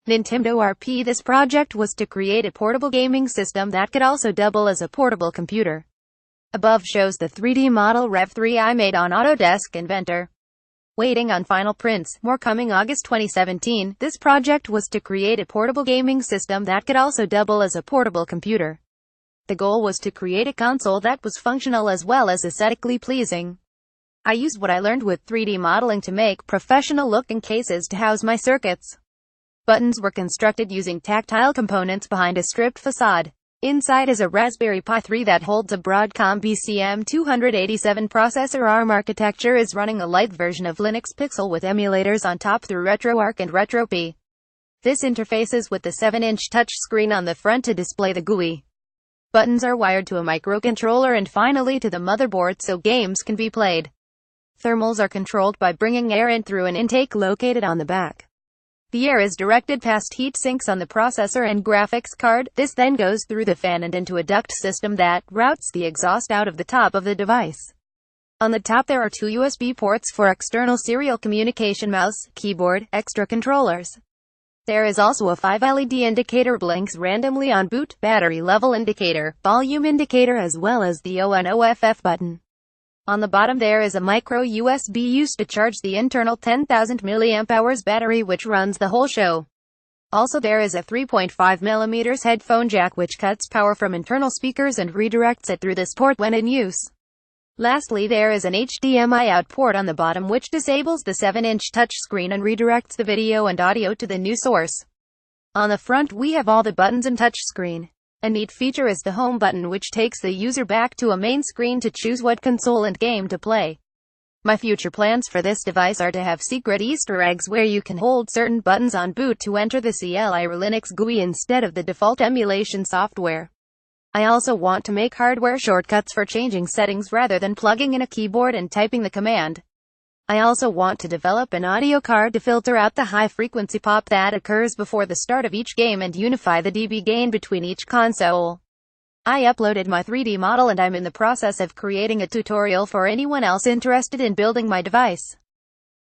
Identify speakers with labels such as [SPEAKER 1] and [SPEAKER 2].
[SPEAKER 1] Nintimdo RP. This project was to create a portable gaming system that could also double as a portable computer. Above shows the 3D model Rev 3 I made on Autodesk Inventor. Waiting on final prints, more coming August 2017. This project was to create a portable gaming system that could also double as a portable computer. The goal was to create a console that was functional as well as aesthetically pleasing. I used what I learned with 3D modeling to make professional-looking cases to house my circuits. Buttons were constructed using tactile components behind a stripped facade. Inside is a Raspberry Pi 3 that holds a Broadcom BCM287 processor. ARM architecture is running a light version of Linux Pixel with emulators on top through RetroArch and RetroP. This interfaces with the 7-inch touchscreen on the front to display the GUI. Buttons are wired to a microcontroller and finally to the motherboard so games can be played. Thermals are controlled by bringing air in through an intake located on the back. The air is directed past heat sinks on the processor and graphics card. This then goes through the fan and into a duct system that routes the exhaust out of the top of the device. On the top there are two USB ports for external serial communication, mouse, keyboard, extra controllers. There is also a 5 LED indicator blinks randomly on boot, battery level indicator, volume indicator as well as the on/off button. On the bottom there is a micro USB used to charge the internal 10,000 mAh battery which runs the whole show. Also there is a 3.5mm headphone jack which cuts power from internal speakers and redirects it through this port when in use. Lastly there is an HDMI out port on the bottom which disables the 7-inch touchscreen and redirects the video and audio to the new source. On the front we have all the buttons and touchscreen. A neat feature is the home button which takes the user back to a main screen to choose what console and game to play. My future plans for this device are to have secret Easter eggs where you can hold certain buttons on boot to enter the CLI or Linux GUI instead of the default emulation software. I also want to make hardware shortcuts for changing settings rather than plugging in a keyboard and typing the command. I also want to develop an audio card to filter out the high-frequency pop that occurs before the start of each game and unify the dB gain between each console. I uploaded my 3D model and I'm in the process of creating a tutorial for anyone else interested in building my device.